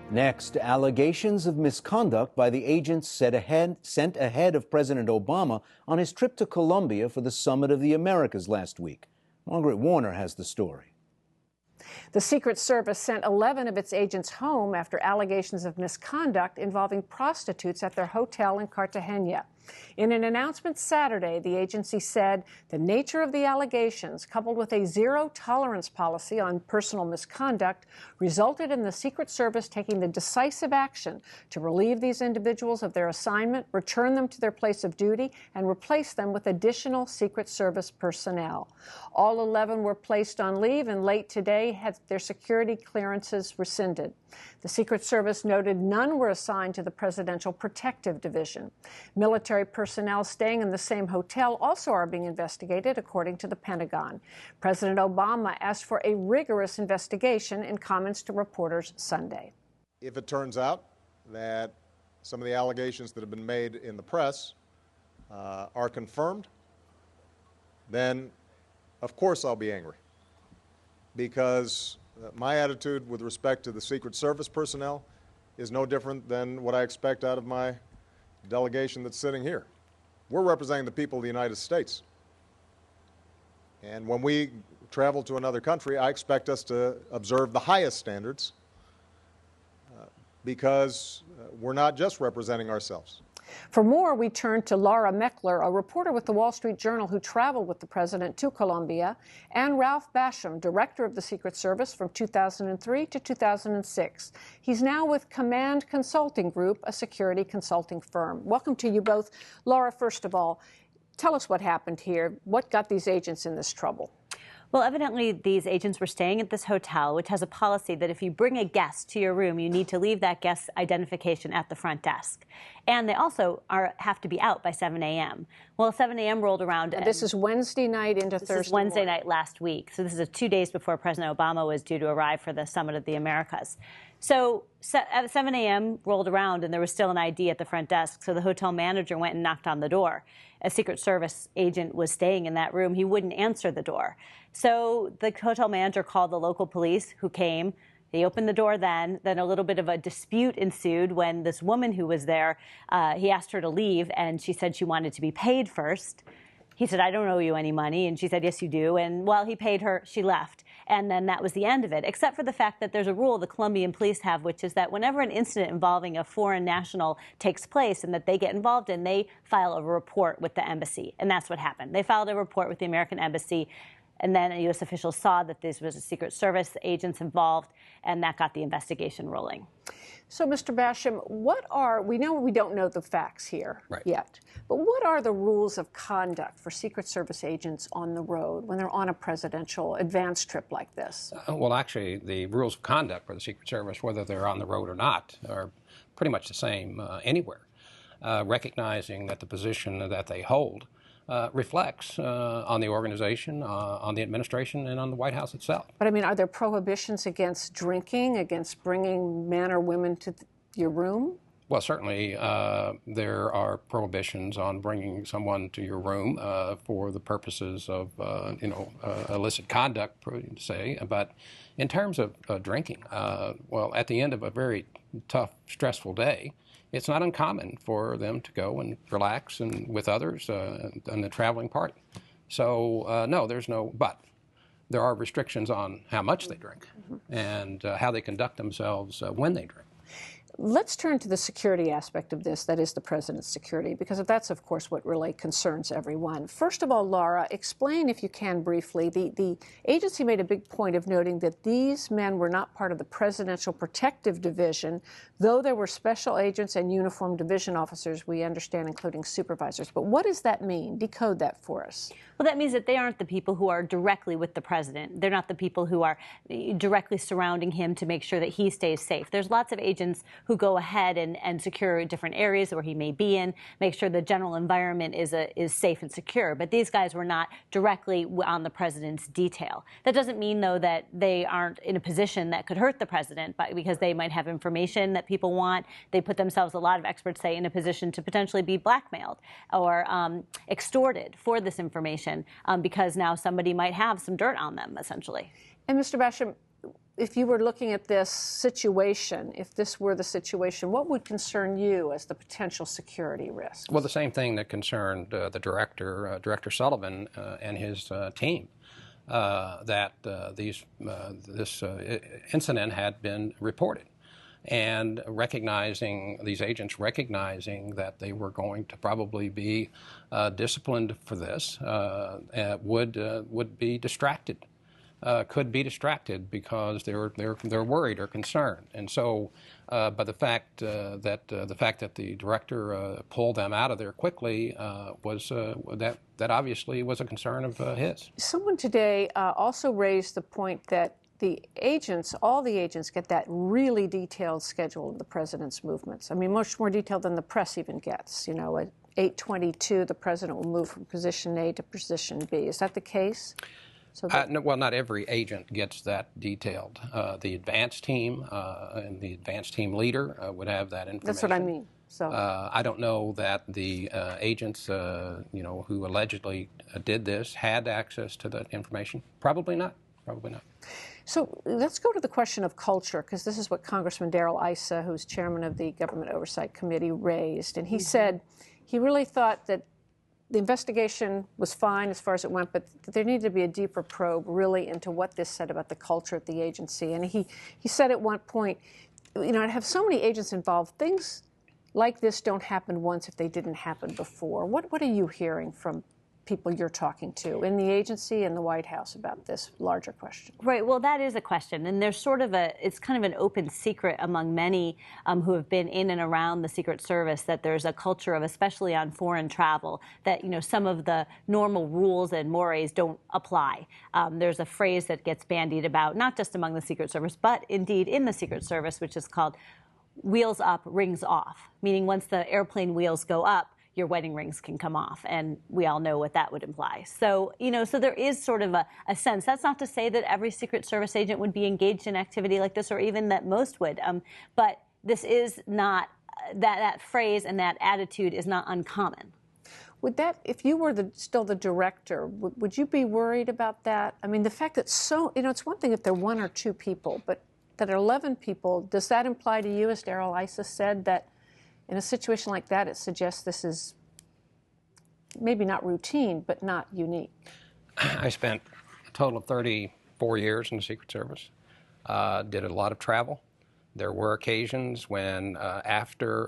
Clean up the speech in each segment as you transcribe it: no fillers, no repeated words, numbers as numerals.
Next, allegations of misconduct by the agents sent ahead of President Obama on his trip to Colombia for the Summit of the Americas last week. Margaret Warner has the story. The Secret Service sent 11 of its agents home after allegations of misconduct involving prostitutes at their hotel in Cartagena. In an announcement Saturday, the agency said the nature of the allegations, coupled with a zero-tolerance policy on personal misconduct, resulted in the Secret Service taking the decisive action to relieve these individuals of their assignment, return them to their place of duty, and replace them with additional Secret Service personnel. All 11 were placed on leave and late today had their security clearances rescinded. The Secret Service noted none were assigned to the Presidential Protective Division. Military personnel staying in the same hotel also are being investigated, according to the Pentagon. President Obama asked for a rigorous investigation in comments to reporters Sunday. If it turns out that some of the allegations that have been made in the press are confirmed, then of course I'll be angry, because my attitude with respect to the Secret Service personnel is no different than what I expect out of my delegation that's sitting here. We're representing the people of the United States. And when we travel to another country, I expect us to observe the highest standards because we're not just representing ourselves. For more, we turn to Laura Meckler, a reporter with the Wall Street Journal who traveled with the president to Colombia, and Ralph Basham, director of the Secret Service from 2003 to 2006. He's now with Command Consulting Group, a security consulting firm. Welcome to you both. Laura, first of all, tell us what happened here. What got these agents in this trouble? Well, evidently, these agents were staying at this hotel, which has a policy that if you bring a guest to your room, you need to leave that guest's identification at the front desk. And they also have to be out by 7 a.m. Well, 7 a.m. rolled around. And this is Wednesday night into Thursday This is Wednesday morning. night last week. So this is 2 days before President Obama was due to arrive for the Summit of the Americas. So at 7 a.m. rolled around, and there was still an ID at the front desk. So the hotel manager went and knocked on the door. A Secret Service agent was staying in that room. He wouldn't answer the door. So the hotel manager called the local police, who came. They opened the door then. Then a little bit of a dispute ensued when this woman who was there, he asked her to leave, and she said she wanted to be paid first. He said, "I don't owe you any money." And she said, "Yes, you do." And while he paid her, she left. And then that was the end of it, except for the fact that there's a rule the Colombian police have, which is that whenever an incident involving a foreign national takes place and that they get involved in, they file a report with the embassy. And that's what happened. They filed a report with the American embassy. And then a U.S. official saw that this was a Secret Service agents involved, and that got the investigation rolling. So, Mr. Basham, we know we don't know the facts here yet, but what are the rules of conduct for Secret Service agents on the road when they're on a presidential advance trip like this? Well, actually, the rules of conduct for the Secret Service, whether they're on the road or not, are pretty much the same anywhere, recognizing that the position that they hold reflects on the organization, on the administration, and on the White House itself. But I mean, are there prohibitions against drinking, against bringing men or women to your room? Well, certainly there are prohibitions on bringing someone to your room for the purposes of, illicit conduct, say. But in terms of drinking, well, at the end of a very tough, stressful day, it's not uncommon for them to go and relax and with others on the traveling party. So, no, there's no but. There are restrictions on how much they drink and how they conduct themselves when they drink. Let's turn to the security aspect of this, that is the president's security, because that's, of course, what really concerns everyone. First of all, Laura, explain, if you can briefly, the agency made a big point of noting that these men were not part of the Presidential Protective Division, though there were special agents and uniformed division officers, we understand, including supervisors. But what does that mean? Decode that for us. Well, that means that they aren't the people who are directly with the president. They're not the people who are directly surrounding him to make sure that he stays safe. There's lots of agents who go ahead and secure different areas where he may be in, make sure the general environment is safe and secure. But these guys were not directly on the president's detail. That doesn't mean, though, that they aren't in a position that could hurt the president because they might have information that people want. They put themselves, a lot of experts say, in a position to potentially be blackmailed or extorted for this information because now somebody might have some dirt on them, essentially. And Mr. Basham, if you were looking at this situation, if this were the situation, what would concern you as the potential security risk? Well, the same thing that concerned the director, Director Sullivan, and his team, that this incident had been reported. And these agents recognizing that they were going to probably be disciplined for this would be distracted, could be distracted because they're worried or concerned. And so, but the fact that the director pulled them out of there quickly was that obviously was a concern of his. Someone today also raised the point that all the agents get that really detailed schedule of the president's movements. I mean, much more detailed than the press even gets. You know, at 8:22, the president will move from position A to position B. Is that the case? So no, well, not every agent gets that detailed. The advance team and the advance team leader would have that information. That's what I mean. So I don't know that the agents, who allegedly did this, had access to that information. Probably not. Probably not. So let's go to the question of culture, because this is what Congressman Darrell Issa, who's chairman of the Government Oversight Committee, raised. And he said he really thought that the investigation was fine as far as it went, but there needed to be a deeper probe really into what this said about the culture at the agency. And he said at one point, to have so many agents involved, things like this don't happen once if they didn't happen before. What are you hearing from people you're talking to in the agency and the White House about this larger question? Right. Well, that is a question. And there's it's kind of an open secret among many who have been in and around the Secret Service that there's a culture of, especially on foreign travel, that, some of the normal rules and mores don't apply. There's a phrase that gets bandied about, not just among the Secret Service, but indeed in the Secret Service, which is called wheels up, rings off, meaning once the airplane wheels go up, your wedding rings can come off, and we all know what that would imply. So, so there is sort of a sense. That's not to say that every Secret Service agent would be engaged in activity like this, or even that most would. But this is not, that phrase and that attitude is not uncommon. Would that, if you were still the director, would you be worried about that? I mean, the fact that it's one thing if there are one or two people, but that are 11 people, does that imply to you, as Darrell Issa said, that in a situation like that, it suggests this is maybe not routine, but not unique? I spent a total of 34 years in the Secret Service, did a lot of travel. There were occasions when, after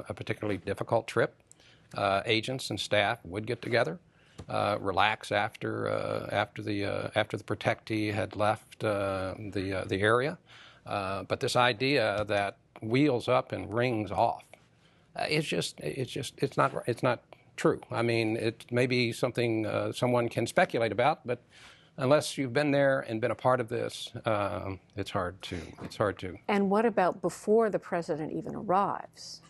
a particularly difficult trip, agents and staff would get together, relax after the protectee had left the area. But this idea that wheels up and rings off, it's not true. I mean, it may be something someone can speculate about, but unless you've been there and been a part of this, it's hard to. And what about before the president even arrives?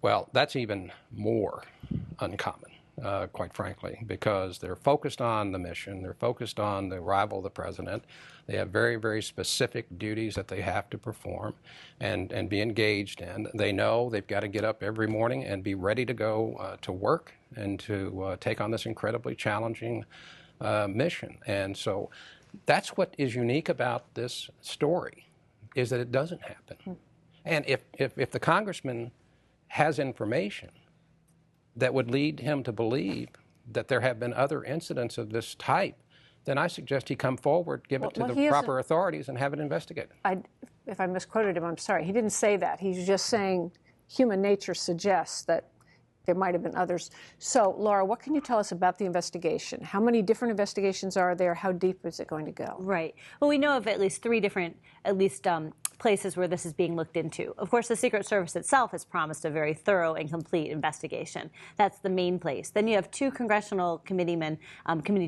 Well, that's even more uncommon, quite frankly, because they're focused on the mission, they're focused on the arrival of the president. They have very, very specific duties that they have to perform and be engaged in. They know they've got to get up every morning and be ready to go to work and to take on this incredibly challenging mission. And so that's what is unique about this story, is that it doesn't happen. And if the congressman has information that would lead him to believe that there have been other incidents of this type, then I suggest he come forward, give it to the proper authorities, and have it investigated. If I misquoted him, I'm sorry. He didn't say that. He's just saying human nature suggests that there might have been others. So, Laura, what can you tell us about the investigation? How many different investigations are there? How deep is it going to go? Right. Well, we know of at least three different, places where this is being looked into. Of course, the Secret Service itself has promised a very thorough and complete investigation. That's the main place. Then you have two congressional committee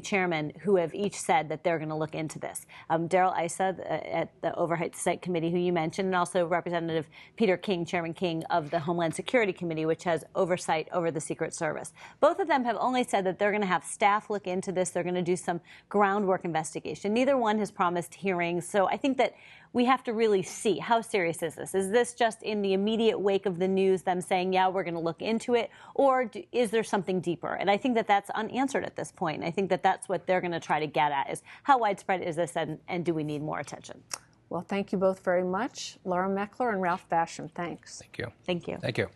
chairmen who have each said that they're going to look into this. Darrell Issa at the Oversight Committee, who you mentioned, and also Representative Peter King, Chairman King of the Homeland Security Committee, which has oversight over the Secret Service. Both of them have only said that they're going to have staff look into this. They're going to do some groundwork investigation. Neither one has promised hearings. So I think that we have to really see, how serious is this? Is this just in the immediate wake of the news, them saying, yeah, we're going to look into it, or is there something deeper? And I think that that's unanswered at this point. And I think that that's what they're going to try to get at, is how widespread is this, and do we need more attention? Well, thank you both very much. Laura Meckler and Ralph Basham, thanks. Thank you. Thank you. Thank you.